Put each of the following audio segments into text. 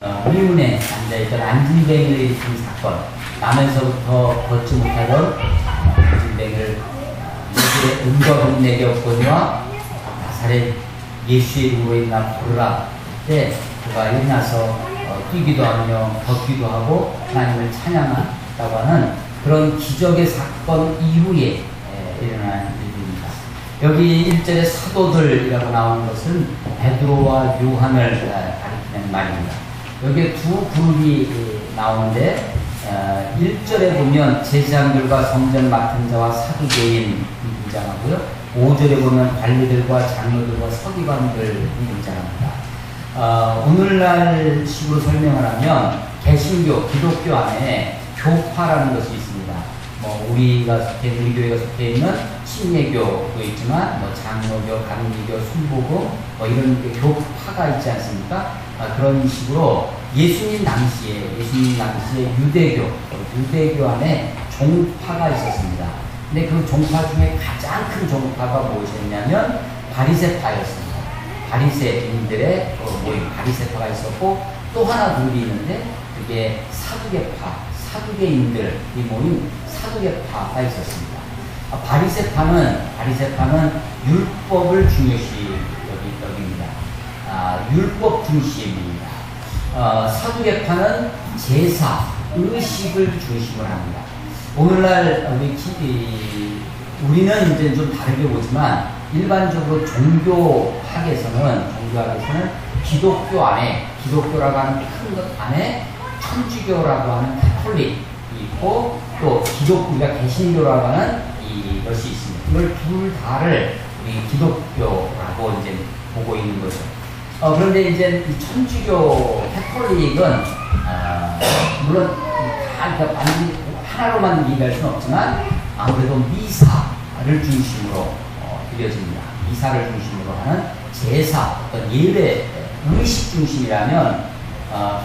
의문에 앉아있던 안진뱅이를 일으킨 사건, 나면서부터 걷지 못하던 안진뱅이를 예수의 은과 내게 없거니와 나사렛 예수의 이름으로 인나 부르라. 그때 그가 일어나서 뛰기도 하며 걷기도 하고 하나님을 찬양한다고 하는 그런 기적의 사건 이후에 일어난 일입니다. 여기 1절에 사도들이라고 나오는 것은 베드로와 요한을 가리키는 말입니다. 여기에 두 그룹이 나오는데 1절에 보면 제사장들과 성전 맡은 자와 사두개인이 등장하고요. 5절에 보면 관리들과 장로들과 서기관들이 등장합니다. 오늘날 식으로 설명을 하면 개신교, 기독교 안에 교파라는 것이 있습니다. 우리 교회가 속해 있는 침례교도 있지만, 장로교, 감리교, 순복음, 이런 교파가 있지 않습니까? 그런 식으로 예수님 당시에 유대교 안에 종파가 있었습니다. 근데 그 종파 중에 가장 큰 종파가 무엇이었냐면 바리새파였습니다. 바리새인들의 모임, 바리새파가 있었고, 또 하나 그룹이 있는데 그게 사두개인들이 모인 사두개파가 있었습니다. 바리새파는 율법을 중요시 여깁니다. 율법 중심입니다. 사두개파는 제사, 의식을 중심으로 합니다. 오늘날 우리는 이제 좀 다르게 보지만 일반적으로 종교학에서는 기독교라고 하는 큰 것 안에 천주교라고 하는 가톨릭이 있고, 또 우리가 개신교라고 하는 이것이 있습니다. 이걸 둘 다를 우리 기독교라고 이제 보고 있는 거죠. 그런데 이제 이 천주교 가톨릭은 물론 완전히 하나로만 얘기할 수는 없지만 아무래도 미사를 중심으로 드려집니다. 미사를 중심으로 하는 제사, 어떤 예배, 의식 중심이라면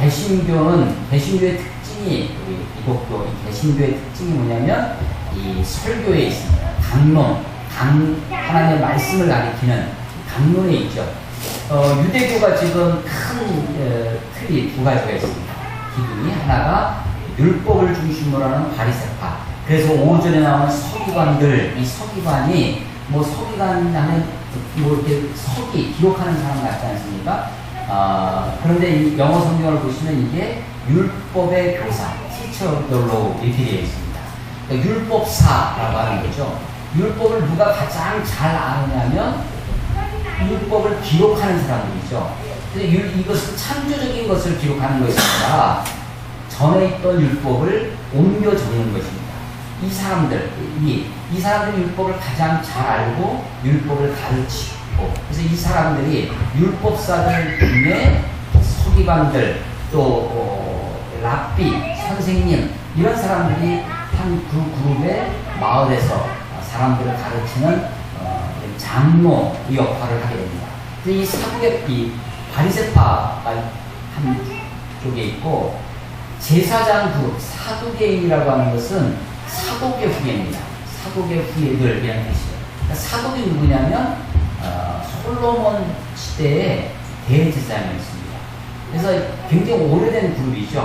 개신교의 특징이, 우리 기독교 개신교의 특징이 뭐냐면 이 설교에 있습니다. 하나님의 말씀을 가리키는 강론에 있죠. 유대교가 지금 큰 틀이 두 가지가 있습니다. 기둥이 하나가 율법을 중심으로 하는 바리새파. 그래서 5절에 나오는 서기관들, 이 서기관이 서기관 하면 이렇게 기록하는 사람 같지 않습니까? 그런데 이 영어 성경을 보시면 이게 율법의 교사, teacher of the law 이렇게 되어 있습니다. 그러니까 율법사라고 하는 거죠. 율법을 누가 가장 잘 아느냐면 율법을 기록하는 사람들이죠. 근데 이것은 창조적인 것을 기록하는 것이 아니라 전에 있던 율법을 옮겨 적는 것입니다. 이 사람들이 율법을 가장 잘 알고 율법을 가르치고, 그래서 이 사람들이 율법사들 중에 서기관들, 또 랍비, 선생님, 이런 사람들이 한 그 그룹의 마을에서 사람들을 가르치는 장로의 역할을 하게 됩니다. 이 바리새파가 한쪽에 있고, 제사장 그룹, 사두개인이라고 하는 것은 사독의 후예입니다. 사독의 후예들이라는 뜻이에요. 그러니까 사독이 누구냐면 솔로몬 시대의 대제사장이었습니다. 그래서 굉장히 오래된 그룹이죠.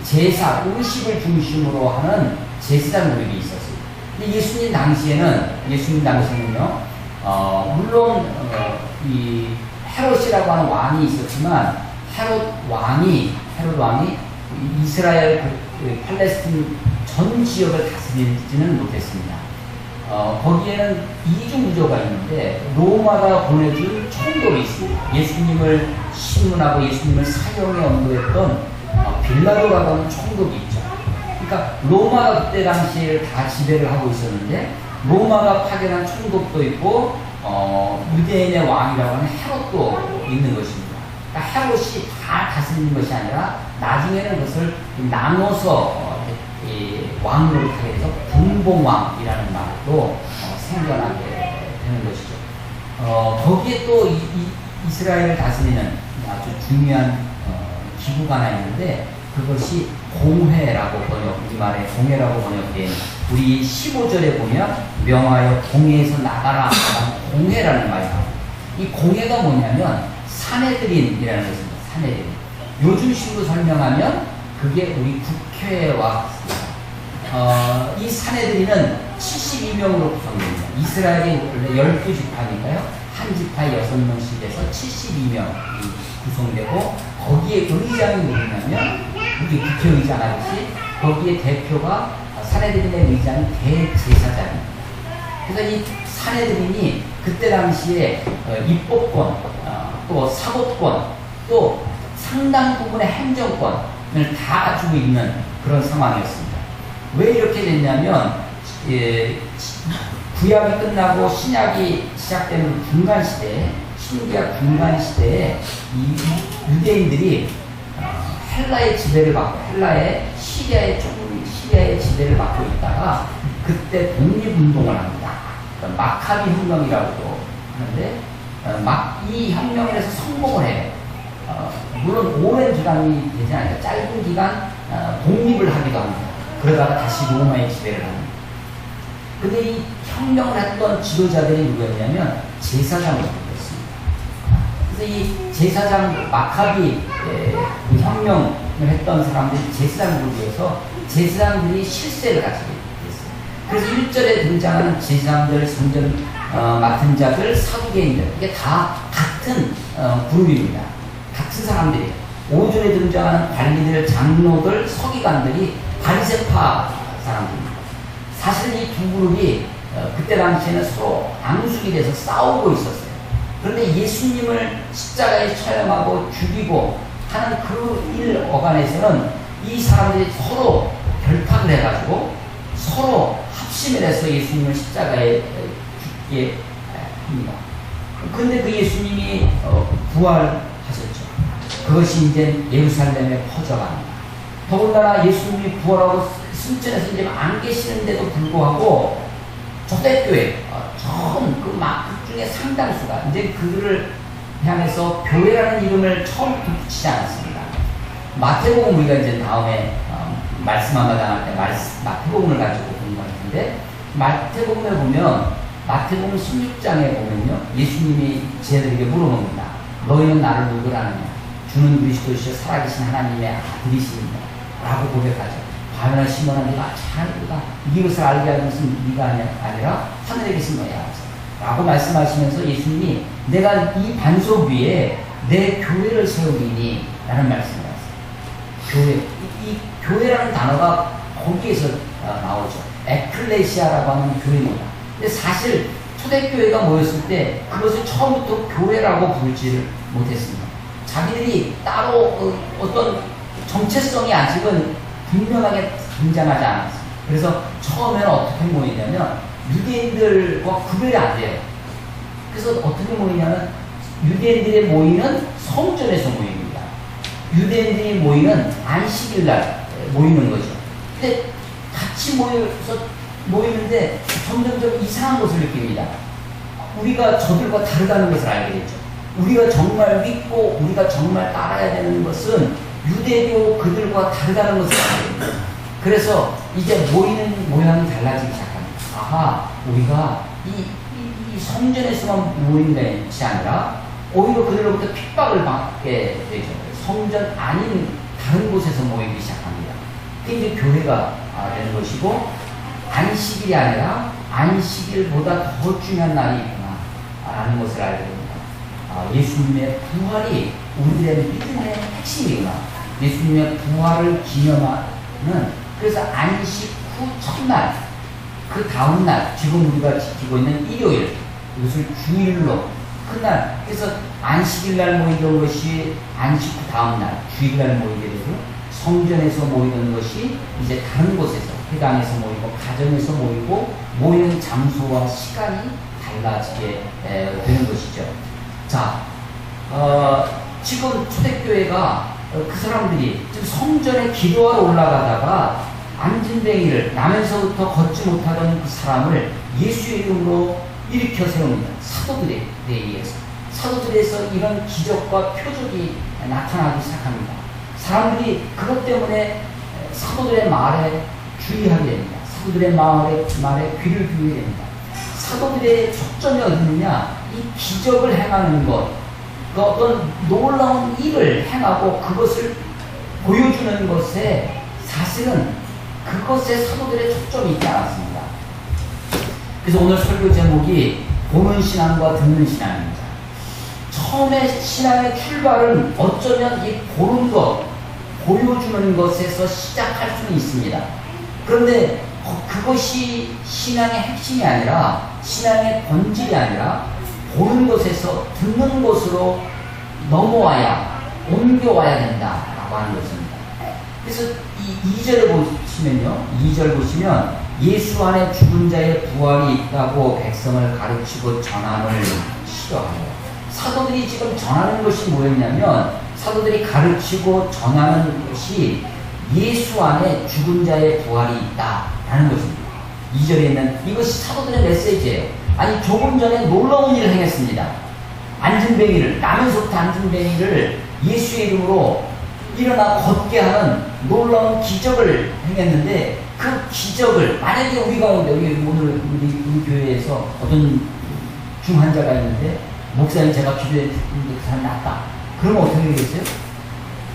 제사, 의식을 중심으로 하는 제사장 그룹이 있었어요. 근데 예수님 당시에는요, 물론 이 헤롯이라고 하는 왕이 있었지만 헤롯 왕이 이스라엘 팔레스틴 전 지역을 다스리지는 못했습니다. 거기에는 이중구조가 있는데 로마가 보내준 총독이 있습니다. 예수님을 신문하고 예수님을 사형에 언도했던 빌라도라고 하는 총독이 있죠. 그러니까 로마가 그때 당시에 다 지배를 하고 있었는데 로마가 파견한 총독도 있고 유대인의 왕이라고 하는 헤롯도 있는 것입니다. 그러니까 헤롯이 다 다스리는 것이 아니라 나중에는 그것을 나눠서 왕으로 하게 해서 분봉왕이라는 말도 생겨나게 되는 것이죠. 거기에 또 이스라엘을 다스리는 아주 중요한 기구가 하나 있는데 그것이 공회라고 우리말에 공회라고 번역된, 우리 15절에 보면 명하여 공회에서 나가라 하는 공회라는 말이 나옵니다. 이 공회가 뭐냐면 사내들인이라는 것입니다. 사내들인. 요즘식으로 설명하면 그게 우리 국회와 같습니다. 이 사내들이는 72명으로 구성됩니다. 이스라엘이 원래 12지파니까요. 한 지파에 6명씩 해서 72명이 구성되고, 거기에 의장이 누구냐면 우리 국회의장 하듯이 거기에 대표가 사내들인의 의장이 대제사장입니다. 그래서 이 사내들인이 그때 당시에 입법권, 또 사법권, 또 상당 부분의 행정권을 다 가지고 있는 그런 상황이었습니다. 왜 이렇게 됐냐면 구약이 끝나고 신약이 시작되는 중간시대에, 신기약 중간시대에 이 유대인들이 헬라의 지배를 받고, 시리아의 지배를 받고 있다가 그때 독립운동을 합니다. 마카비 혁명이라고도 하는데, 이 혁명에서 성공을 해요. 물론 오랜 기간이 되지 않으니까 짧은 기간 독립을 하기도 합니다. 그러다가 다시 로마의 지배를 합니다. 근데 이 혁명을 했던 지도자들이 누구였냐면 제사장들이었습니다. 그래서 이 제사장 마카비 혁명을 했던 사람들이 제사장들이어서 제사장들이 실세를 가지게 됐어요. 그래서 1절에 등장하는 제사장들, 성전 맡은 자들, 사두개인들, 이게 다 같은 그룹입니다. 같은 사람들이에요. 5절에 등장하는 관리들, 장로들, 서기관들이 바리새파 사람들입니다. 사실 이 두 그룹이 그때 당시에는 서로 앙숙이 돼서 싸우고 있었어요. 그런데 예수님을 십자가에 처형하고 죽이고 하는 그 일 어간에서는 이 사람들이 서로 결탁을 해가지고 서로 합심을 해서 예수님을 십자가에 죽게 합니다. 그런데 그 예수님이 부활하셨죠. 그것이 이제 예루살렘에 퍼져갑니다. 더군다나 예수님이 부활하고 승천해서 이제 안 계시는데도 불구하고 초대교회, 처음 그 중에 상당수가 이제 그들을 향해서 교회라는 이름을 처음부터 붙이지 않았습니다. 마태복음 우리가 이제 다음에 말씀 한 마당 할 때 마태복음을 가지고 공부할 텐데, 마태복음에 보면 마태복음 16장에 보면요, 예수님이 제자들에게 물어봅니다. 너희는 나를 누구라 하느냐? 주는 그리스도시여 살아계신 하나님의 아들이십니다. 라고 고백하죠. 과연한 시몬아, 네가 잘하는구나. 이것을 알게 하는 것은 네가 아니라 하늘에 계신 너야. 라고 말씀하시면서 예수님이 내가 이 반석 위에 내 교회를 세우리니 라는 말씀을 하세요. 교회. 이 교회라는 단어가 거기에서 나오죠. 에클레시아라고 하는 교회입니다. 근데 사실 초대교회가 모였을 때 그것을 처음부터 교회라고 부르지를 못했습니다. 자기들이 따로 어떤 정체성이 아직은 분명하게 등장하지 않았습니다. 그래서 처음에는 어떻게 모이냐면 유대인들과 구별이 안 돼요. 그래서 어떻게 모이냐면 유대인들이 모이는 성전에서 모입니다. 유대인들이 모이는 안식일날 모이는 거죠. 근데 같이 모이는데 점점점 이상한 것을 느낍니다. 우리가 저들과 다르다는 것을 알게 됐죠. 우리가 정말 믿고 우리가 정말 따라야 되는 것은 유대교 그들과 다르다는 것을 알게 됩니다. 그래서 이제 모이는 모양이 달라지기 시작합니다. 아하, 우리가 이 성전에서만 모이는 것이 아니라 오히려 그들로부터 핍박을 받게 되죠. 성전 아닌 다른 곳에서 모이기 시작합니다. 그게 이제 교회가 되는 것이고, 안식일이 아니라 안식일보다 더 중요한 날이 있구나 라는 것을 알게 됩니다. 예수님의 부활이 우리들의 믿음의 핵심이구나. 예수님의 부활을 기념하는, 그래서 안식 후 첫날, 그 다음날, 지금 우리가 지키고 있는 일요일, 이것을 주일로 끝날, 그래서 안식일날 모이던 것이 안식 후 다음날, 주일날 모이게 되고, 성전에서 모이던 것이 이제 다른 곳에서, 회당에서 모이고, 가정에서 모이고, 모이는 장소와 시간이 달라지게 되는 것이죠. 자, 지금 초대교회가 그 사람들이 지금 성전에 기도하러 올라가다가 안진뱅이를 나면서부터 걷지 못하던 그 사람을 예수의 이름으로 일으켜 세웁니다. 사도들에 의해서. 사도들에서 이런 기적과 표적이 나타나기 시작합니다. 사람들이 그것 때문에 사도들의 말에 주의하게 됩니다. 사도들의 말에 귀를 기울이게 됩니다. 사도들의 초점이 어디 있느냐? 이 기적을 행하는 것, 그 어떤 놀라운 일을 행하고 그것을 보여주는 것에 사실은 그것에 사도들의 초점이 있지 않았습니다. 그래서 오늘 설교 제목이 보는 신앙과 듣는 신앙입니다. 처음에 신앙의 출발은 어쩌면 이 보는 것, 보여주는 것에서 시작할 수는 있습니다. 그런데 그것이 신앙의 핵심이 아니라, 신앙의 본질이 아니라 보는 것에서 듣는 것으로 넘어와야, 옮겨와야 된다라고 하는 것입니다. 그래서 이 2절에 보시면요, 2절 보시면 예수 안에 죽은 자의 부활이 있다고 백성을 가르치고 전함을 싫어하요. 사도들이 지금 전하는 것이 뭐였냐면, 사도들이 가르치고 전하는 것이 예수 안에 죽은 자의 부활이 있다라는 것입니다. 2절에 있는 이것이 사도들의 메시지예요. 아니, 조금 전에 놀라운 일을 행했습니다. 안진뱅이를, 나면서부터 안진뱅이를 예수의 이름으로 일어나 걷게 하는 놀라운 기적을 행했는데, 그 기적을 만약에 우리 가운데, 오늘 우리 교회에서 어떤 중환자가 있는데 목사님 제가 기도했는데 그 사람이 낫다. 그러면 어떻게 되겠어요?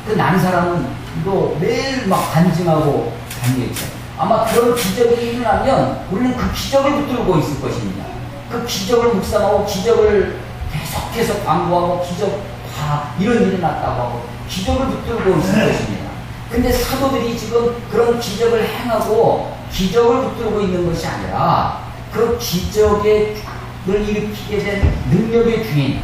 그 난 사람은 또 매일 막 간증하고 다니겠죠. 아마 그런 기적이 일어나면 우리는 그 기적을 붙들고 있을 것입니다. 그 기적을 묵상하고 기적을 계속해서 광고하고 기적 이런 일이 났다고 하고 기적을 붙들고 있을 것입니다. 근데 사도들이 지금 그런 기적을 행하고 기적을 붙들고 있는 것이 아니라 그 기적을 일으키게 된 능력의 주인,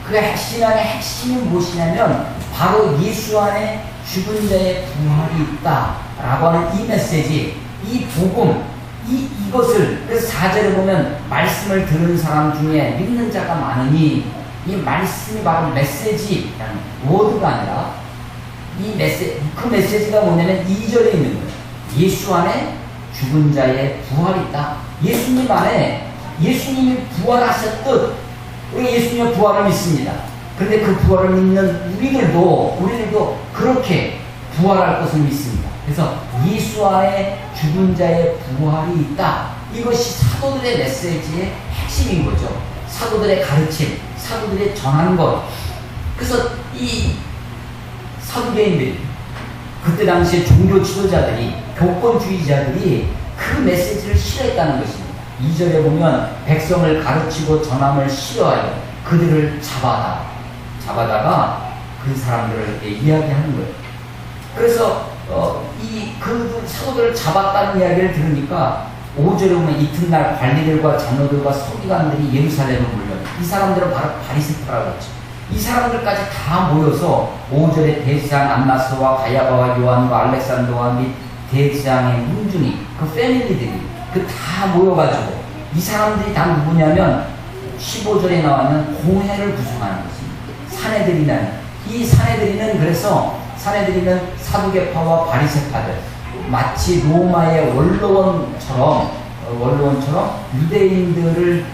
그 신앙의 핵심이 무엇이냐면 바로 예수 안에 죽은 자의 부활이 있다라고 하는 이 메시지, 이 복음, 이것을, 그래서 4절에 보면 말씀을 들은 사람 중에 믿는 자가 많으니, 이 말씀이 바로 메시지라는 워드가 아니라 그 메시지가 뭐냐면 2절에 있는 거예요. 예수 안에 죽은 자의 부활이 있다. 예수님 안에, 예수님이 부활하셨듯 우리가 예수님의 부활을 믿습니다. 그런데 그 부활을 믿는 우리들도 그렇게 부활할 것을 믿습니다. 그래서 예수 안에 죽은 자의 부활이 있다. 이것이 사도들의 메시지의 핵심인 거죠. 사도들의 가르침, 사도들의 전한 것. 그래서 이 사도계인들이, 그때 당시에 종교 지도자들이, 교권주의자들이 그 메시지를 싫어했다는 것입니다. 2절에 보면 백성을 가르치고 전함을 싫어하여 그들을 잡아다가 그 사람들을 이야기하는 거예요. 그래서 그 사도들을 잡았다는 이야기를 들으니까 5절에 보면 이튿날 관리들과 장로들과 서기관들이 예루살렘을 몰려, 이 사람들은 바로 바리새파라고 했죠. 이 사람들까지 다 모여서 5절에 대제사장 안나스와 가야바와 요한과 알렉산더와 및 대제사장의 문중이, 그 패밀리들이 다 모여가지고, 이 사람들이 다 누구냐면 15절에 나와는 공회를 구성하는 것입니다. 사내들이는, 이 사내들이는, 그래서 사내들이는 사두개파와 바리새파들, 마치 로마의 원로원처럼 유대인들을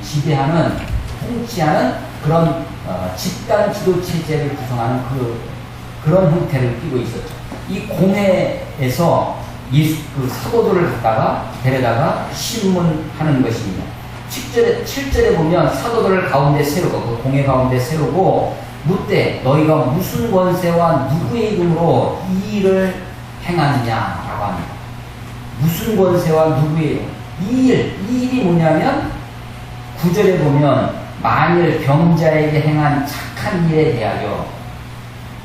지배하는, 통치하는 그런 집단 지도 체제를 구성하는 그런 형태를 띠고 있었죠. 이 공회에서 그 사도들을 데려다가 신문하는 것입니다. 7절에 보면 사도들을 가운데 세우고, 그 공회 가운데 세우고 묻되 너희가 무슨 권세와 누구의 이름으로 이 일을 행하느냐라고 합니다. 무슨 권세와 누구의 이 일이 뭐냐면 9절에 보면 만일 병자에게 행한 착한 일에 대하여,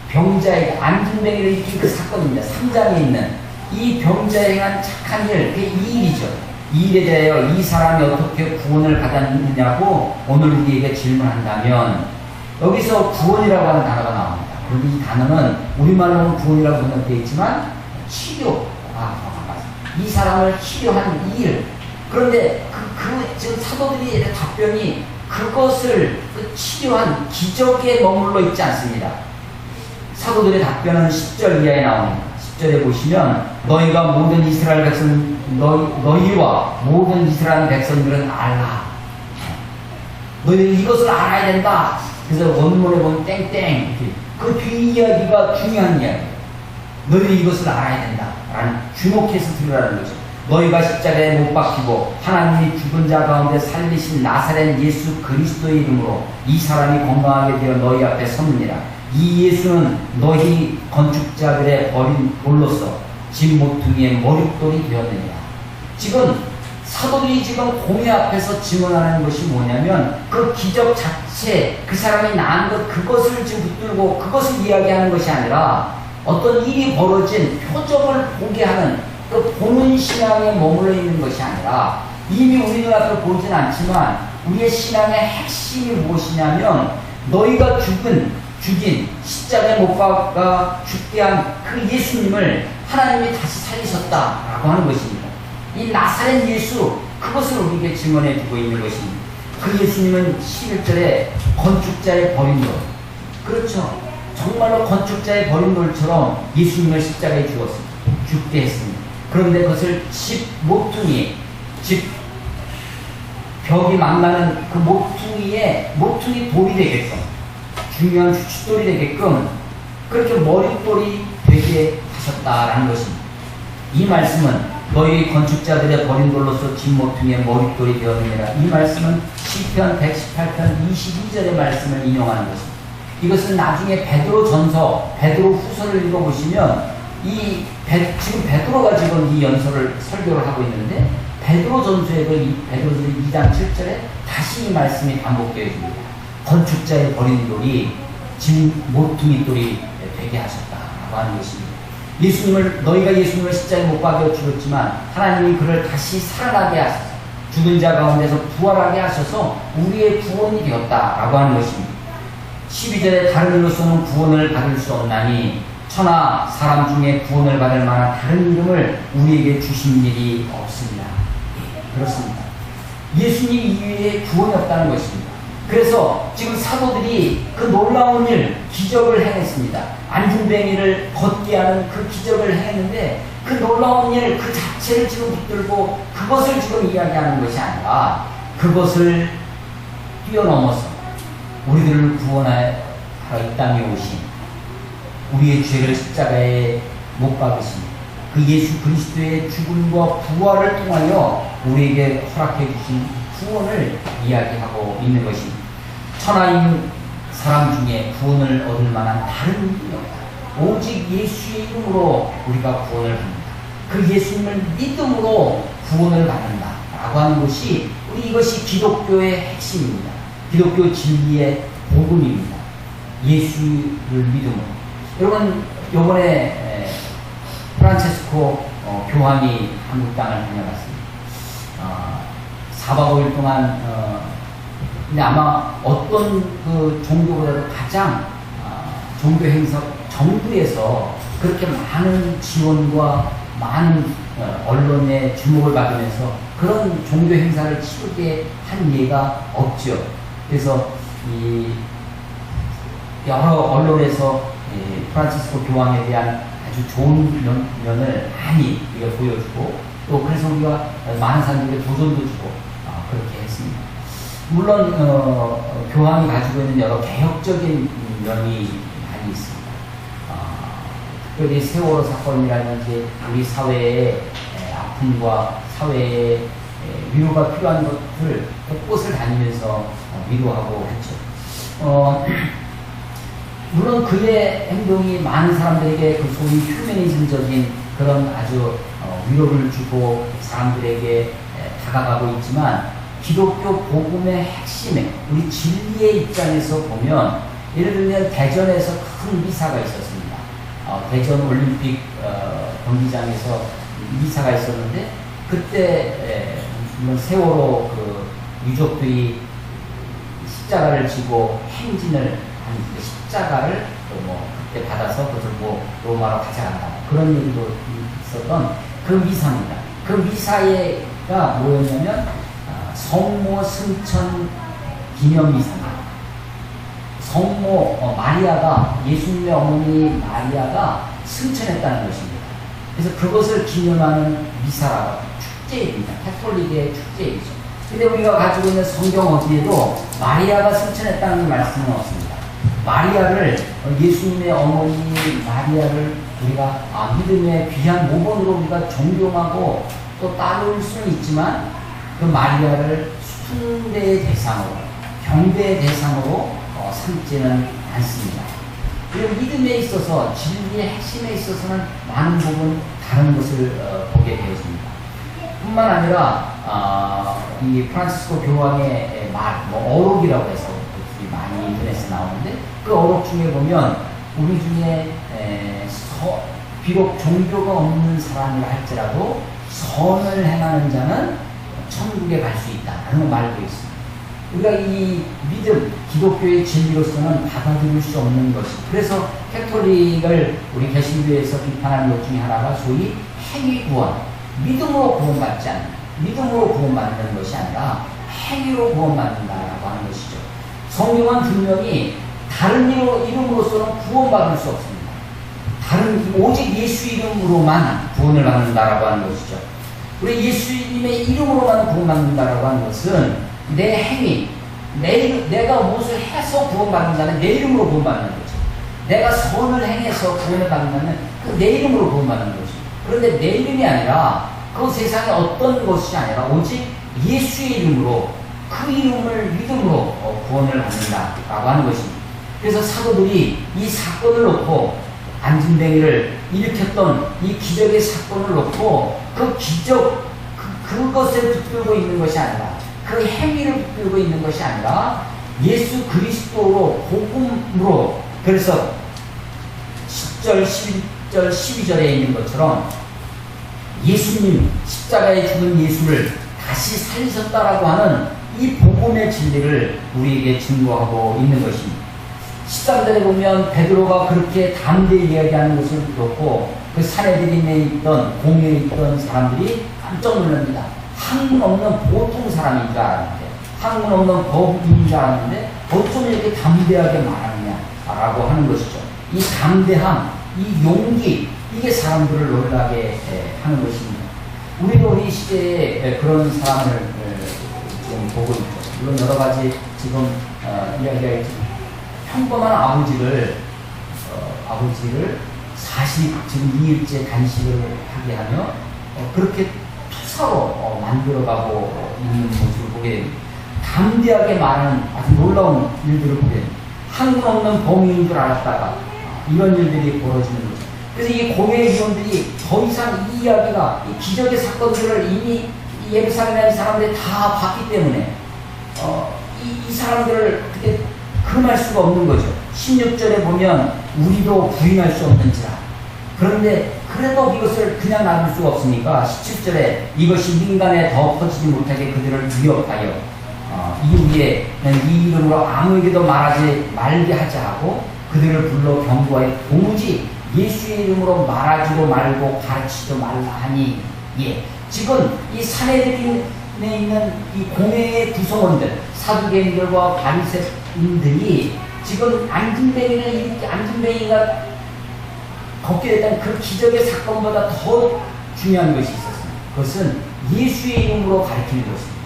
병자에게 안진뱅이를 일으킨 그 사건입니다. 3장에 있는 이 병자에 행한 착한 일, 그게 이 일이죠. 이 일에 대하여 이 사람이 어떻게 구원을 받았느냐고 오늘 우리에게 질문한다면, 여기서 구원이라고 하는 단어가 나옵니다. 그런데 이 단어는 우리말로는 구원이라고 번역되어 있지만 치료가 정확합니다. 이 사람을 치료한 이 일. 그런데 지금 사도들이 답변이 그것을 치료한 기적에 머물러 있지 않습니다. 사도들의 답변은 10절 이하에 나옵니다. 10절에 보시면 너희가 모든 이스라엘 백성, 너희와 모든 이스라엘 백성들은 알라. 너희는 이것을 알아야 된다. 그래서 원문에 보면 땡땡, 그 뒤 이야기가 중요한 이야기예요. 너희는 이것을 알아야 된다 라는, 주목해서 들으라는 거죠. 너희가 십자가에 못 박히고 하나님이 죽은 자 가운데 살리신 나사렛 예수 그리스도의 이름으로 이 사람이 건강하게 되어 너희 앞에 섰느니라. 이 예수는 너희 건축자들의 버린 돌로서 집 모퉁이의 머릿돌이 되었느니라. 지금 사도들이 지금 공회 앞에서 증언하는 것이 뭐냐면 그 기적 자체, 그 사람이 낳은 것, 그것을 지금 붙들고 그것을 이야기하는 것이 아니라 어떤 일이 벌어진 표적을 보게 하는 그 보는 신앙에 머물러 있는 것이 아니라 이미 우리 눈앞에 보이진 않지만 우리의 신앙의 핵심이 무엇이냐면 너희가 죽인 십자가에 못 박아 죽게 한 그 예수님을 하나님이 다시 살리셨다라고 하는 것입니다. 이 나사렛 예수, 그것을 우리에게 증언해 주고 있는 것입니다. 그 예수님은 11절에 건축자의 버린 돌, 그렇죠, 정말로 건축자의 버린 돌처럼 예수님을 십자가에 죽게 했습니다. 그런데 그것을 집 모퉁이, 집 벽이 만나는 그 모퉁이 돌이 되게끔, 중요한 주춧돌이 되게끔 그렇게 머릿돌이 되게 하셨다라는 것입니다. 이 말씀은 너희 건축자들의 버린 돌로서 집 모퉁이의 머릿돌이 되었느니라. 이 말씀은 시편 118편 22절의 말씀을 인용하는 것입니다. 이것은 나중에 베드로 후서를 읽어보시면 지금 베드로가 지금 이 설교를 하고 있는데 베드로전서에도 베드로전서 2장 7절에 다시 이 말씀이 반복되어 있습니다. 건축자의 버린 돌이 집 모퉁이 돌이 되게 하셨다라고 하는 것입니다. 너희가 예수님을 십자가에 못 박여 죽었지만 하나님이 그를 다시 살아나게 하셔서 죽은 자 가운데서 부활하게 하셔서 우리의 구원이 되었다라고 하는 것입니다. 12절에 다른 일로서는 구원을 받을 수 없나니 천하 사람 중에 구원을 받을 만한 다른 이름을 우리에게 주신 일이 없습니다. 그렇습니다. 예수님 이외에 구원이 없다는 것입니다. 그래서 지금 사도들이 그 놀라운 일, 기적을 행했습니다. 안중뱅이를 걷게 하는 그 기적을 행했는데 그 놀라운 일, 그 자체를 지금 붙들고 그것을 지금 이야기하는 것이 아니라 그것을 뛰어넘어서 우리들을 구원하여 이 땅에 오신 우리의 죄를 십자가에 못 박으신 그 예수 그리스도의 죽음과 부활을 통하여 우리에게 허락해 주신 구원을 이야기하고 있는 것입니다. 천하인 사람 중에 구원을 얻을 만한 다른 이름이 없다. 오직 예수의 이름으로 우리가 구원을 받는다. 그 예수님을 믿음으로 구원을 받는다 라고 하는 것이 이것이 기독교의 핵심입니다. 기독교 진리의 복음입니다. 예수를 믿음으로. 여러분 이번에 프란체스코 교황이 한국 땅을 다녀갔습니다. 4박 5일 동안 근데 아마 어떤 그 종교보다도 가장 종교 행사 정부에서 그렇게 많은 지원과 많은 언론의 주목을 받으면서 그런 종교 행사를 치르게 한 예가 없죠. 그래서 여러 언론에서 프란치스코 교황에 대한 아주 좋은 면을 많이 보여주고 또 그래서 우리가 많은 사람들에게 도전도 주고 그렇게 했습니다. 물론 교황이 가지고 있는 여러 개혁적인 면이 많이 있습니다. 특별히 세월호 사건이라든지 우리 사회의 아픔과 사회의 위로가 필요한 것들 곳곳을 다니면서 위로하고 했죠. 물론 그의 행동이 많은 사람들에게 그 소위 휴머니즘적인 그런 아주 위로를 주고 사람들에게 다가가고 있지만 기독교 복음의 핵심에 우리 진리의 입장에서 보면 예를 들면 대전에서 큰 미사가 있었습니다. 대전 올림픽 경기장에서 미사가 있었는데 그때 물론 세월호 그 유족들이 십자가를 지고 행진을 하는 그 십자가를 그때 받아서 그것을 로마로 가져간다 그런 얘기도 있었던 그 미사입니다. 그 미사가 뭐였냐면 성모 승천 기념 미사입니다. 성모 마리아가 예수님의 어머니 마리아가 승천했다는 것입니다. 그래서 그것을 기념하는 미사라고 축제입니다. 카톨릭의 축제이죠. 근데 우리가 가지고 있는 성경 어디에도 마리아가 승천했다는 말씀은 없습니다. 마리아를 예수님의 어머니 마리아를 우리가 믿음의 귀한 모본으로 우리가 존경하고 또 따를 수는 있지만 그 마리아를 숭배의 대상으로, 경배의 대상으로 삼지는 않습니다. 그리고 믿음에 있어서, 진리의 핵심에 있어서는 많은 부분 다른 것을 보게 되어집니다. 뿐만 아니라 이 프란시스코 교황의 말, 어록이라고 해서 많이 인터넷에 나오는데, 그 어록 중에 보면 우리 중에 비록 종교가 없는 사람이라 할지라도 선을 행하는 자는 천국에 갈 수 있다라는 말도 있습니다. 우리가 이 믿음, 기독교의 진리로서는 받아들일 수 없는 것이, 그래서 캐톨릭을 우리 개신교에서 비판하는 것 중에 하나가 소위 행위 구원, 믿음으로 구원받지 않는, 믿음으로 구원받는 것이 아니라 행위로 구원받는다라고 하는 것이죠. 성경은 분명히 다른 이름으로서는 구원받을 수 없습니다. 오직 예수 이름으로만 구원을 받는다라고 하는 것이죠. 우리 예수님의 이름으로만 구원받는다라고 하는 것은 내 행위, 내가 무엇을 해서 구원받는다면 내 이름으로 구원받는 거죠. 내가 선을 행해서 구원을 받는다면 그 내 이름으로 구원받는 거죠. 그런데 내 이름이 아니라 그 세상에 어떤 것이 아니라 오직 예수의 이름으로, 그 이름을 믿음으로 구원을 받는다라고 하는 것입니다. 그래서 사도들이 이 사건을 놓고, 안진뱅이를 일으켰던 이 기적의 사건을 놓고 그 기적, 그것을 붙들고 있는 것이 아니라, 그 행위를 붙들고 있는 것이 아니라 예수 그리스도로, 복음으로, 그래서 10절, 11절, 12절에 있는 것처럼 예수님, 십자가에 죽은 예수를 다시 살리셨다라고 하는 이 복음의 진리를 우리에게 증거하고 있는 것입니다. 13절에 보면 베드로가 그렇게 담대히 이야기하는 것을 놓고 그 사내들인에 있던, 공회에 있던 사람들이 깜짝 놀랍니다. 학문 없는 보통 사람인 줄 알았는데, 학문 없는 법인인 줄 알았는데 어쩜 이렇게 담대하게 말하느냐라고 하는 것이죠. 이 담대함, 이 용기, 이게 사람들을 놀라게 하는 것입니다. 우리도 우리 시대에 그런 사람을 좀 보고 있죠. 물론 여러 가지 지금 이야기가 있지만, 평범한 아버지를 42일째 간식을 하게 하며 그렇게 투사로 만들어가고 있는 모습을 보게 됩니다. 담대하게 말하는 아주 놀라운 일들을 보게 됩니다. 학문 없는 범인인 줄 알았다가 이런 일들이 벌어지는 거죠. 그래서 이 고뇌의 위원들이 더 이상 이 이야기가, 이 기적의 사건들을 이미 예루살렘의 사람들이 다 봤기 때문에 이 사람들을 그때 금할 수가 없는 거죠. 16절에 보면 우리도 부인할 수 없는지라. 그런데 그래도 이것을 그냥 놔둘 수가 없으니까 17절에 이것이 민간에 더 퍼지지 못하게 그들을 위협하여 이후에 이 이름으로 아무에게도 말게 하자 하고 그들을 불러 경고하여 도무지 예수의 이름으로 말하지도 말고 가르치지도 말라 하니, 지금 이 사내들인에 있는 이 공회의 구성원들, 사두개인들과 바리새인들이 지금 안진뱅이가 걷게 됐다는 그 기적의 사건보다 더 중요한 것이 있었습니다. 그것은 예수의 이름으로 가르치는 것입니다.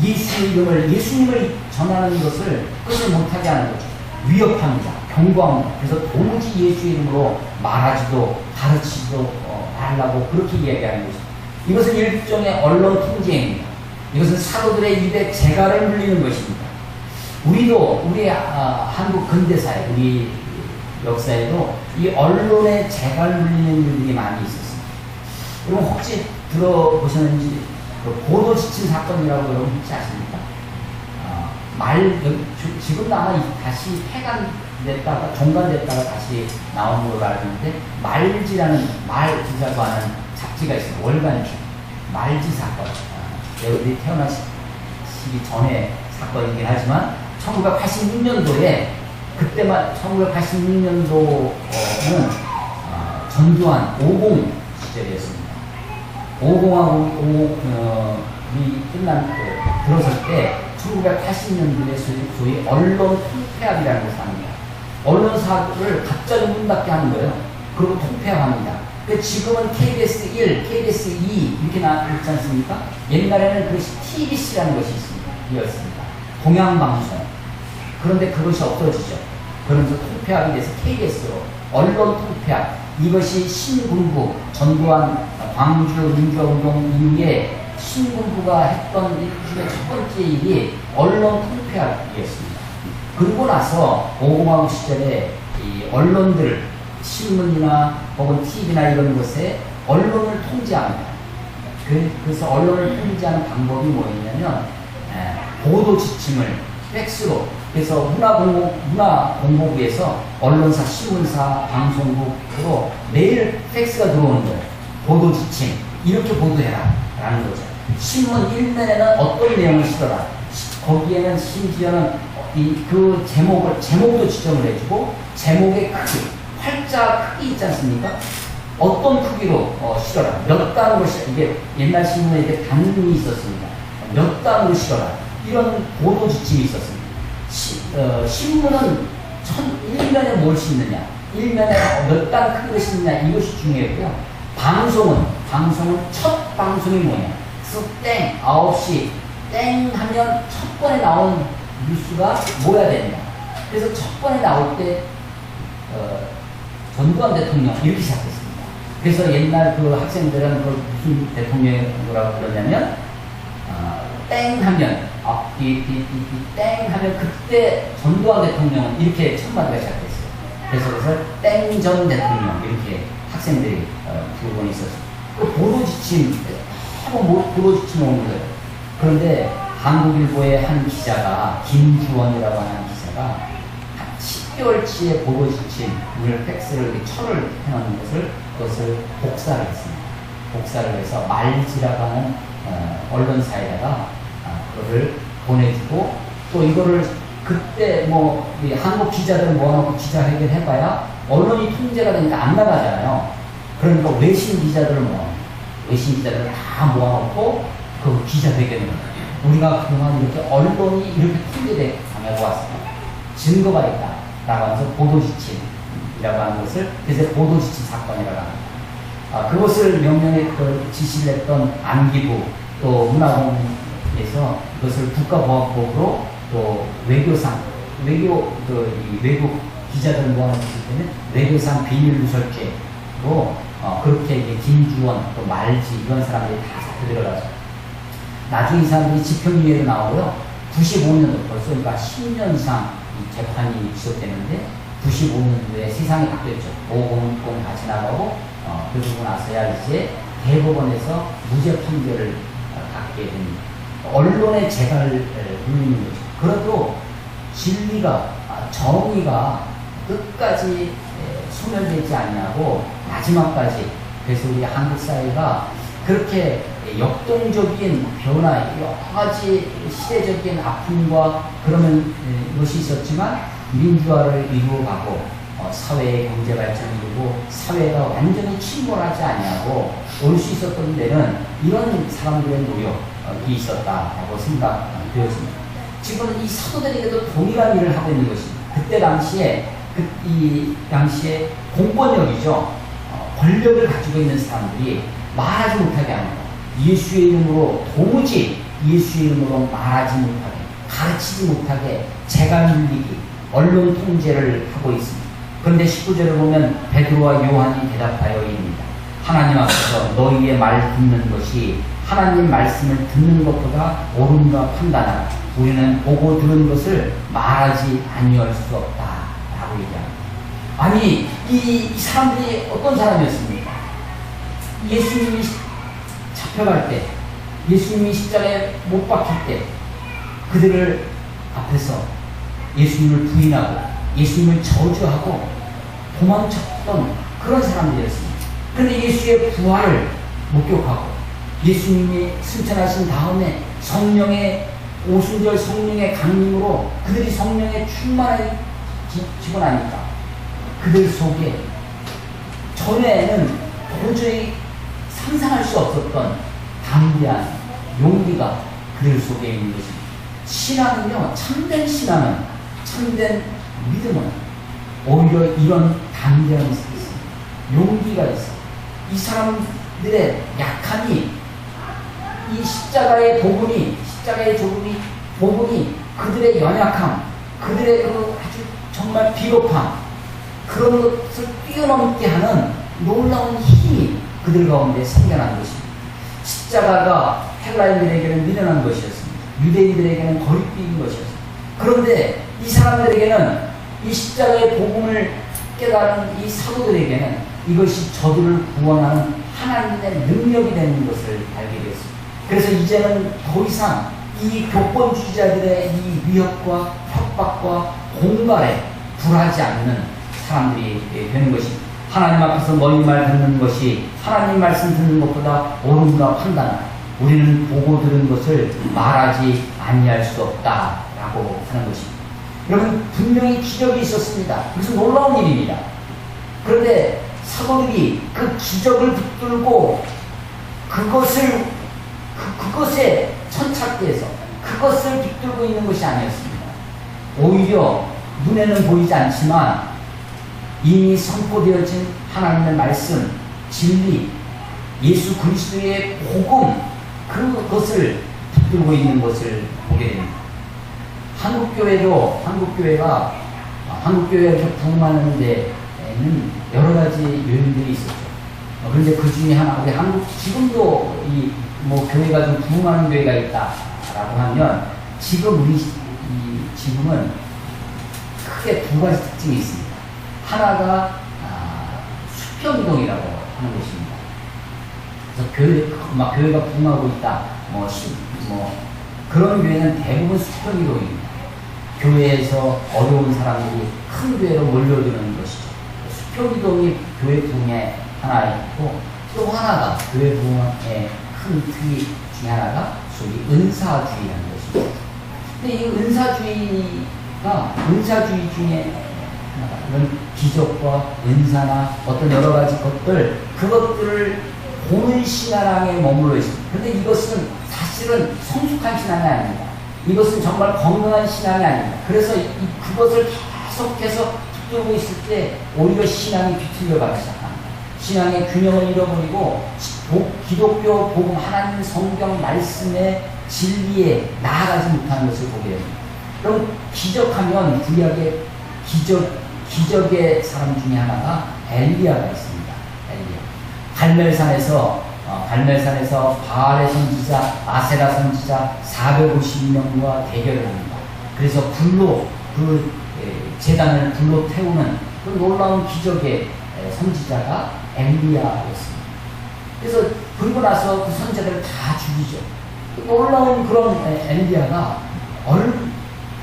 예수의 이름을, 예수님을 전하는 것을 그것을 못하게 하는 거죠. 위협합니다. 경고합니다. 그래서 도무지 예수의 이름으로 말하지도 가르치지도 말라고 그렇게 이야기하는 것입니다. 이것은 일종의 언론 통제입니다. 이것은 사도들의 입에 재갈을 물리는 것입니다. 우리도 우리 한국 근대사에, 우리 역사에도 이 언론에 재갈 물리는 일들이 많이 있었습니다. 여러분 혹시 들어보셨는지 그 고도 지침 사건이라고 여러분 혹시 아십니까? 지금도 아마 다시 폐간됐다가 종간됐다가 다시 나온 걸로 알고 있는데, 말지라는, 말지라고 하는 잡지가 있어요. 월간지. 말지 사건. 여러분이 태어나시기 전에 사건이긴 하지만 1986년도에, 그때만 1986년도는 전두환 50 시절이었습니다. 50하고 5이 들어설 때 1980년도에 소위 언론 통폐합이라는 것을 합니다. 언론사를 갑자기 문 닫게 하는 거예요. 그리고 통폐합합니다. 지금은 KBS 1, KBS 2 이렇게 나왔지 않습니까? 옛날에는 그것이 TBC라는 것이 이었습니다. 동양방송. 그런데 그것이 없어지죠. 그러면서 통폐합이 돼서 KBS로, 언론 통폐합. 이것이 신군부, 전두환 광주 민주화운동 이후에 신군부가 했던 일 중에 첫 번째 일이 언론 통폐합이었습니다. 그러고 나서 오공화국 시절에 이 언론들, 신문이나 혹은 TV나 이런 곳에 언론을 통제합니다. 그래서 언론을 통제하는 방법이 뭐였냐면 보도 지침을 팩스로, 그래서 문화공보부에서 언론사, 신문사, 방송국으로 매일 팩스가 들어오는 거예요. 보도 지침, 이렇게 보도해라 라는 거죠. 신문 1면에는 어떤 내용을 쓰더라. 거기에는 심지어는 그 제목도 지정을 해주고, 제목의 크기, 활자 크기 있지 않습니까? 어떤 크기로 실어라. 몇 단으로 실어라. 이게 옛날 신문에 이렇게 단문이 있었습니다. 몇 단으로 실어라. 이런 보도 지침이 있었습니다. 신문은 1면에 뭘 싣느냐, 1면에 몇 단 크기로 싣느냐, 이것이 중요했고요. 방송은 첫 방송이 뭐냐. 그래서 9시 하면 첫 번에 나온 뉴스가 뭐야 되느냐. 그래서 첫 번에 나올 때 전두환 대통령 이렇게 시작했습니다. 그래서 옛날 그 학생들은 그 무슨 대통령이라고 그러냐면 하면 하면 그때 전두환 대통령은 이렇게 첫 마디가 시작했어요. 그래서 땡전 대통령 이렇게 학생들이 부르곤 있었어요. 그 보도 지침 한번 보도 지침 오는 거예요. 그런데 한국일보의 한 기자가, 김주원이라고 하는 기자가 한 10개월치의 보도 지침을 팩스를 이렇게 철을 해놓은 그것을 복사를 했습니다. 복사를 해서 말지라고 하는 언론사에다가 그거를 보내주고, 또 이거를 그때 이 한국 기자들은 모아놓고 기자회견 해봐야 언론이 통제가 되니까 안 나가잖아요. 그러니까 외신 기자들을 다 모아놓고 그 기자회견을 해요. 우리가 그동안 이렇게 언론이 이렇게 통제돼 가고 왔습니다. 증거가 있다라고 하면서 보도지침이라고 하는 것을, 그래서 보도지침 사건이라고 합니다. 그것을 명령에 지시를 했던 안기부, 또 문화공에서 이것을 국가보안법으로, 또 외교상, 외국 기자들 모아놓기 때문에 외교상 비밀누설죄로 그렇게 이제 김주원, 또 말지 이런 사람들이 다 잡혀 들어가죠. 나중에 이 사람들이 집행유예로 나오고요. 95년도 벌써 그러니까 10년 이상 이 재판이 지속되는데 95년도에 세상이 바뀌었죠. 보건권 다 지나가고 그러고 나서야 이제 대법원에서 무죄 판결을 받게 됩니다. 언론의 재갈을 누리는 거죠. 그래도 진리가, 정의가 끝까지 소멸되지 않냐고 마지막까지. 그래서 우리 한국 사회가 그렇게 역동적인 변화, 여러 가지 시대적인 아픔과 그러면 것이 있었지만 민주화를 이루어가고 사회의 경제 발전을 이루고 사회가 완전히 침몰하지 않냐고 올 수 있었던 데는 이런 사람들의 노력이 있었다라고 생각되었습니다. 지금 이 사도들에게도 동일한 일을 하고 있는 것입니다. 그때 당시에 이 당시에 공권력이죠. 권력을 가지고 있는 사람들이 말하지 못하게 합니다. 예수의 이름으로 도무지 예수의 이름으로 말하지 못하게, 가르치지 못하게 재갈 눌리기, 언론 통제를 하고 있습니다. 그런데 19절을 보면 베드로와 요한이 대답하여 이릅니다. 하나님 앞에서 너희의 말 듣는 것이 하나님 말씀을 듣는 것보다 옳은가 판단하라. 우리는 보고 들은 것을 말하지 아니할 수 없다라고 얘기합니다. 아니 이 사람들이 어떤 사람이었습니까? 예수님이 잡혀갈 때, 예수님이 십자가에 못 박힐 때 그들을 앞에서 예수님을 부인하고 예수님을 저주하고 도망쳤던 그런 사람들이었습니다. 그런데 예수의 부활을 목격하고 예수님이 승천하신 다음에 성령의 오순절 성령의 강림으로 그들이 성령에 충만해지고 나니까 그들 속에 전에는 도저히 상상할 수 없었던 담대한 용기가 그들 속에 있는 것입니다. 신앙은요, 참된 신앙은, 참된 믿음은 오히려 이런 담대함이 있습니다. 용기가 있어. 이 사람들의 약함이, 이 십자가의 복음이, 십자가의 복음이 그들의 연약함, 그들의 그 아주 정말 비겁함, 그런 것을 뛰어넘게 하는 놀라운 힘이 그들 가운데 생겨난 것입니다. 십자가가 헬라인들에게는 미련한 것이었습니다. 유대인들에게는 거리끼인 것이었습니다. 그런데 이 사람들에게는 이 십자가의 복음을 깨달은 이 사도들에게는 이것이 저들을 구원하는 하나님의 능력이 되는 것을 알게 되었습니다. 그래서 이제는 더 이상 이 교권주의자들의 이 위협과 협박과 공갈에 굴하지 않는 사람들이 되는 것입니다. 하나님 앞에서 너희 말 듣는 것이 하나님 말씀 듣는 것보다 옳은가 판단하라. 우리는 보고 들은 것을 말하지 아니할 수 없다라고 하는 것입니다. 여러분, 분명히 기적이 있었습니다. 그래서 놀라운 일입니다. 그런데 사도들이 그 기적을 붙들고 그것에 천착돼서 그것을 붙들고 있는 것이 아니었습니다. 오히려 눈에는 보이지 않지만 이미 선포되어진 하나님의 말씀, 진리, 예수 그리스도의 복음, 그것을 붙들고 있는 것을 보게 됩니다. 한국교회가 부흥하는 데에는 여러 가지 요인들이 있었죠. 그런데 그 중에 하나, 우리 한국, 지금도 교회가 좀 부흥하는 교회가 있다라고 하면, 지금은 크게 두 가지 특징이 있습니다. 하나가, 수평이동이라고 하는 것입니다. 그래서 교회가 부흥하고 있다, 그런 교회는 대부분 수평이동입니다. 교회에서 어려운 사람들이 큰 교회로 몰려드는 것이죠. 수평이동이 교회 부흥의 하나이고, 또 하나가 교회 부흥의 큰 특이 중에 하나가 소위 은사주의라는 것입니다. 근데 이 은사주의 중에 이런 기적과 은사나 어떤 여러 가지 그것들을 보는 신앙에 머물러 있습니다. 그런데 이것은 사실은 성숙한 신앙이 아닙니다. 이것은 정말 건강한 신앙이 아닙니다. 그래서 그것을 계속해서 붙들고 있을 때 오히려 신앙이 뒤틀려가기 시작합니다. 신앙의 균형을 잃어버리고 기독교 복음 하나님 성경 말씀의 진리에 나아가지 못하는 것을 보게 됩니다. 그럼 기적하면 구약의 기적의 사람 중에 하나가 엘리야가 있습니다. 갈멜산에서 바알의 선지자, 아세라 선지자 452명과 대결을 합니다. 그래서 제단을 불로 태우는 그 놀라운 기적의 선지자가 엘리야였습니다. 그래서 그리고 나서 그 선지자들을 다 죽이죠. 놀라운 그런 엘리야가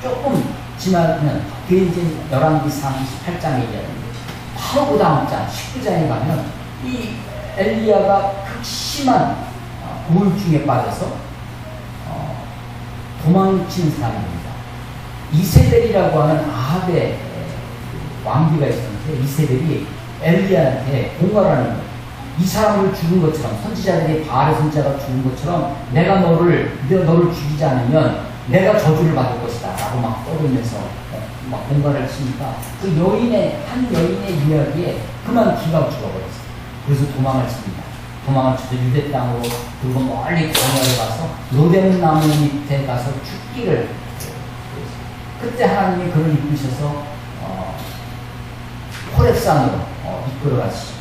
조금 지나면, 그게 이제 11기상 18장에 이야기합니다. 바로 그 다음 장, 19장에 가면 이 엘리야가 극심한 우울증에 빠져서 도망치는 사람입니다. 이세벨이라고 하는 아합의 왕비가 있었는데, 이세벨이 엘리야한테 공갈하는 거예요. 이 사람을 죽은 것처럼, 선지자들이 바알의 선지자가 죽은 것처럼 내가 너를 죽이지 않으면 내가 저주를 받을 것이다 라고 막 떠들면서 막 공갈을 치니까 한 여인의 이야기에 그만 기가 죽어버렸어요. 그래서 도망을 칩니다. 도망을 쳐서 유대 땅으로, 그리고 멀리 광야에 가서 로뎀 나무 밑에 가서 죽기를, 그때 하나님이 그를 이끄셔서 호렙산으로 이끌어 가시죠.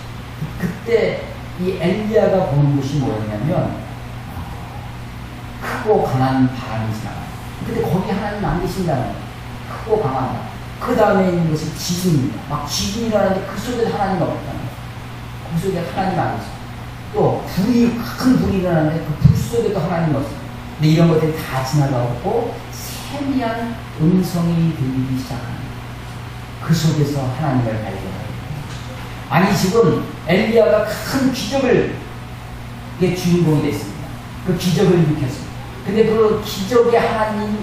그때 이 엘리야가 보는 것이 뭐였냐면 크고 강한 바람이 지나가요. 근데 거기 하나님 안 계신다는 거예요. 크고 강한. 그 다음에 있는 것이 지진입니다. 막 지진이 일어나는데 그 속에 하나님 없다는 거예요. 그 속에 하나님 안 계세요. 또 큰 불이 일어나는데 그 불 속에도 하나님 없어요. 근데 이런 것들이 다 지나가고 세미한 음성이 들리기 시작합니다. 그 속에서 하나님을 발견합니다. 아니, 지금 엘리야가 큰 기적의 주인공이 됐습니다. 그 기적을 일으켰습니다. 근데 그 기적의 하나님은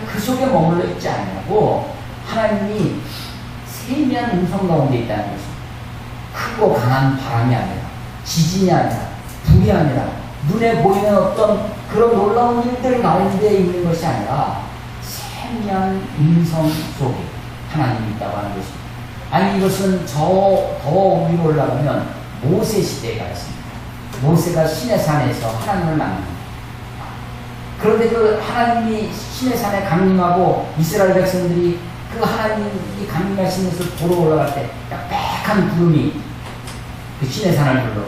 그 속에 머물러 있지 않냐고, 하나님이 세미한 음성 가운데 있다는 것입니다. 크고 강한 바람이 아니라, 지진이 아니라, 불이 아니라, 눈에 보이는 어떤 그런 놀라운 일들 가운데 있는 것이 아니라 세미한 음성 속에 하나님이 있다고 하는 것입니다. 아니, 이것은 더 위로 올라가면 모세 시대가 있습니다. 모세가 시내산에서 하나님을 만납니다. 그런데 그 하나님이 시내산에 강림하고 이스라엘 백성들이 그 하나님이 강림하시면서 보러 올라갈 때 빽빽한 구름이 그 신의 산을 불러.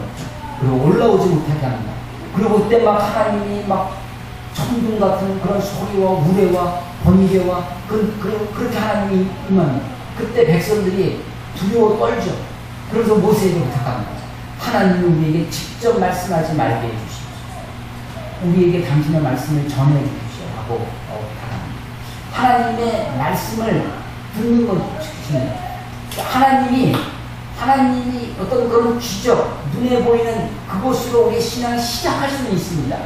그리고 올라오지 못하게 합니다. 그리고 그때 막 하나님이 막 천둥 같은 그런 소리와 우레와 번개와 그렇게 하나님이 임합니다. 그때 백성들이 두려워 떨죠. 그래서 모세에게 부탁합니다. 하나님이 우리에게 직접 말씀하지 말게 해주십시오. 우리에게 당신의 말씀을 전해 주십시오 하고 부탁합니다. 하나님의 말씀을 듣는 것입니다. 하나님이 어떤 그런 기적, 눈에 보이는 그곳으로 우리의 신앙을 시작할 수는 있습니다.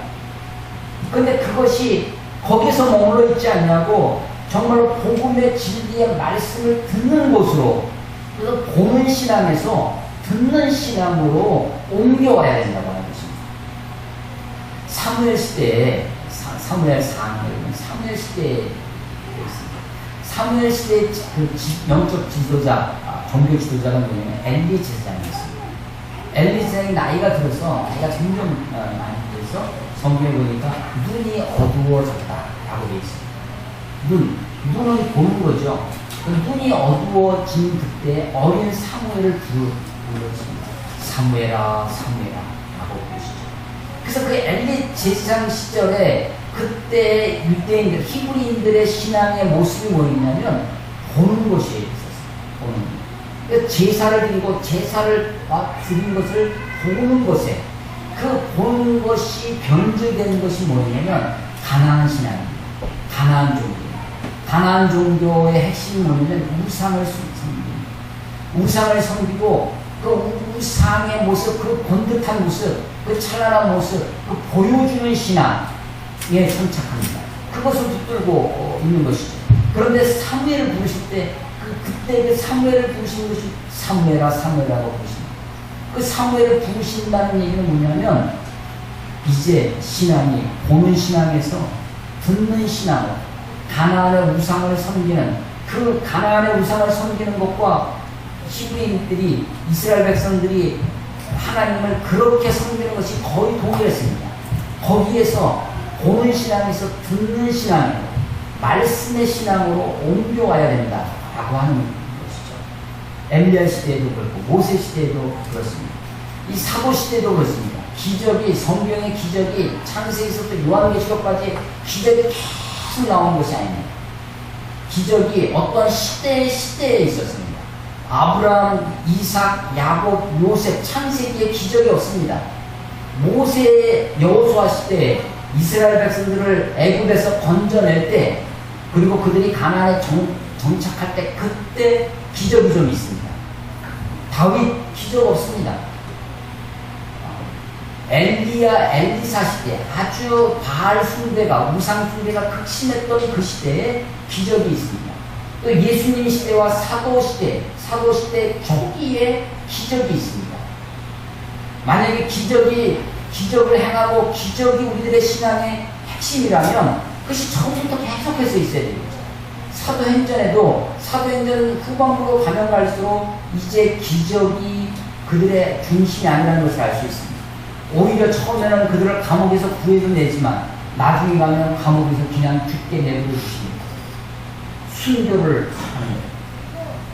그런데 그것이 거기서 머물러 있지 않냐고 정말로 복음의 진리의 말씀을 듣는 곳으로, 그래서 보는 신앙에서 듣는 신앙으로 옮겨와야 된다고 하는 것입니다. 사무엘 시대에, 사무엘 시대에 사무엘 시대의 그 영적 지도자, 종교 지도자가 뭐냐면 엘리 제사장이었습니다. 엘리 제사장이 나이가 점점 많이 들어서 성경에 보니까 눈이 어두워졌다라고 되어 있습니다. 눈은 보는 거죠. 눈이 어두워진 그때 어린 사무엘을 불렀습니다. 사무엘아, 사무엘아 라고 부르시죠. 그래서 그 엘리 제사장 시절에 그때 유대인들, 히브리인들의 신앙의 모습이 뭐였냐면 보는 것이 있었어요. 보는 것. 그러니까 제사를 드리고 제사를 드린 것을 보는 것에, 그 보는 것이 변질된 것이 뭐냐면 가나안 신앙입니다. 가나안 종교. 가나안 종교의 핵심이 뭐냐면 우상을 섬깁니다. 우상을 섬기고 그 우상의 모습, 그 번듯한 모습, 그 찬란한 모습, 그 보여주는 신앙에 선착합니다. 그것을 붙들고 있는 것이죠. 그런데 사무엘을 부르실 때 그때 그 사무엘을 부르신 것이 사무엘아, 사무엘아라고 부르십니다. 그 사무엘을 부르신다는 얘기는 뭐냐면 이제 신앙이 보는 신앙에서 듣는 신앙으로 가나안의 우상을 섬기는, 그 가나안의 우상을 섬기는 것과 히브리인들이, 이스라엘 백성들이 하나님을 그렇게 섬기는 것이 거의 동일했습니다. 거기에서 보는 신앙에서 듣는 신앙으로, 말씀의 신앙으로 옮겨와야 된다라고 하는 것이죠. 엘리야 시대에도 그렇고 모세 시대에도 그렇습니다. 이 사도 시대도 그렇습니다. 기적이, 성경의 기적이 창세기서부터 요한계시록까지 기적이 계속 나온 것이 아닙니다. 기적이 어떤 시대에 있었습니다. 아브라함, 이삭, 야곱, 요셉, 창세기에 기적이 없습니다. 모세, 여호수아 시대에 이스라엘 백성들을 애굽에서 건져낼 때, 그리고 그들이 가나안에 정착할 때, 그때 기적이 좀 있습니다. 다윗 기적 없습니다. 엘리야, 엘리사 시대, 아주 바알 숭배가, 우상 숭배가 극심했던 그 시대에 기적이 있습니다. 또 예수님 시대와 사도 시대 초기에 기적이 있습니다. 만약에 기적을 행하고 기적이 우리들의 신앙의 핵심이라면 그것이 처음부터 계속해서 있어야 되겠죠. 사도행전 후반부로 가면 갈수록 이제 기적이 그들의 중심이 아니라는 것을 알 수 있습니다. 오히려 처음에는 그들을 감옥에서 구해내지만 나중에 가면 감옥에서 그냥 죽게 내버려 주십니다. 순교를 하는 거예요.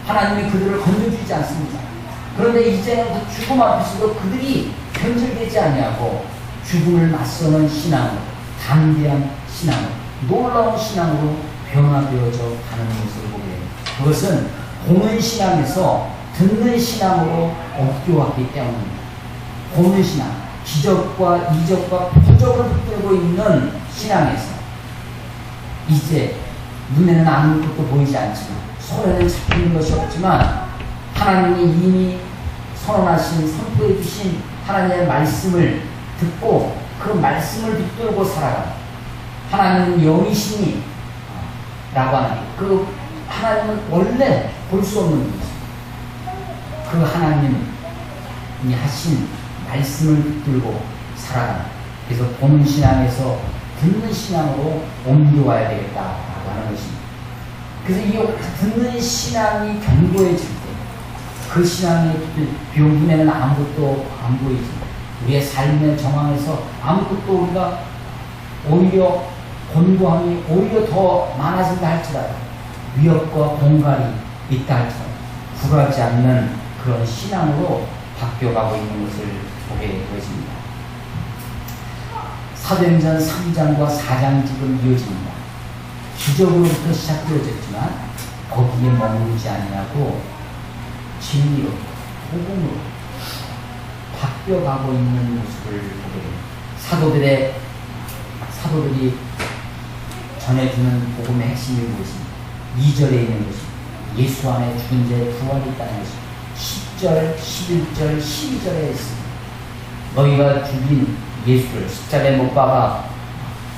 하나님이 그들을 건져주지 않습니다. 그런데 이제는 그 죽음 앞에서도 그들이 변절되지 아니하고 죽음을 맞서는 신앙으로, 담대한 신앙으로, 놀라운 신앙으로 변화되어져 가는 모습을 보게 됩니다. 그것은 보는 신앙에서 듣는 신앙으로 옮겨왔기 때문입니다. 보는 신앙, 기적과 이적과 표적을 붙들고 있는 신앙에서 이제 눈에는 아무것도 보이지 않지만, 손에는 잡히는 것이 없지만 하나님이 이미 선포해 주신 하나님의 말씀을 듣고 그 말씀을 붙들고 살아가는, 하나님은 영이시니 라고 하는, 그 하나님은 원래 볼 수 없는 분이죠. 그 하나님이 하신 말씀을 붙들고 살아가는, 그래서 보는 신앙에서 듣는 신앙으로 옮겨와야 되겠다라고 하는 것입니다. 그래서 이 듣는 신앙이 견고해질 때, 그 신앙이 비록 눈에는 아무것도 안 보이지, 우리의 삶의 정황에서 아무것도 우리가 오히려 곤고함이 오히려 더 많아진다 할지라도, 위협과 공갈이 있다 할지라도 굴하지 않는 그런 신앙으로 바뀌어가고 있는 것을 보게 되어집니다. 사도행전 3장과 4장 지금 이어집니다. 기적으로부터 시작되어졌지만 거기에 머무르지 아니하고 진리로, 복음으로 바뀌어가고 있는 모습을 보게 됩니다. 사도들이 전해주는 복음의 핵심이 무엇입니까? 2절에 있는 것이 예수 안에 죽은 자의 부활이 있다는 것입니다. 10절, 11절, 12절에 있습니다. 너희가 죽인 예수를 십자가에 못 박아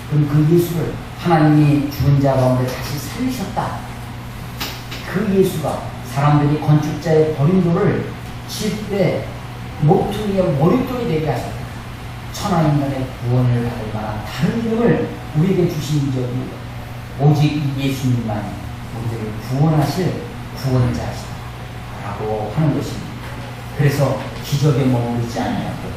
그럼 그 예수를 하나님이 죽은 자 가운데 다시 살리셨다. 그 예수가 사람들이 건축자의 버림돌을 칠 때 모퉁이의 머릿돌이 되게 하셨다. 천하인간의 구원을 받을 만한 다른 이름을 우리에게 주신 적이 오직 이 예수님만 우리들을 구원하실 구원자시다 라고 하는 것입니다. 그래서 기적에 머무르지 아니하고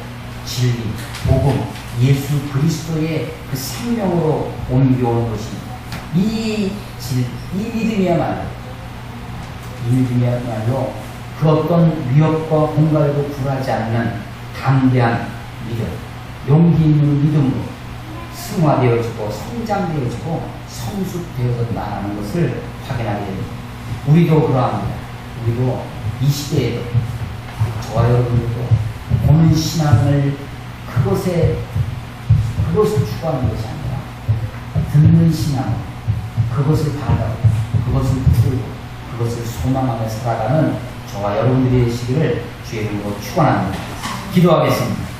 진리, 복음, 예수 그리스도의 그 생명으로 옮겨오는 것입니다. 이 믿음이야말로 그 어떤 위협과 공갈도 굴하지 않는 담대한 믿음, 용기 있는 믿음으로 승화되어지고 성장되어지고 성숙되어져 나가는 것을 확인하게 됩니다. 우리도 그러합니다. 우리도 이 시대에도 저와 여러분들도 보는 신앙을 그것을 추구하는 것이 아니라 듣는 신앙, 그것을 바라고 그것을 부르고 그것을 소망하며 살아가는 저와 여러분들이 되시기를 주의 이름으로 축원합니다. 기도하겠습니다.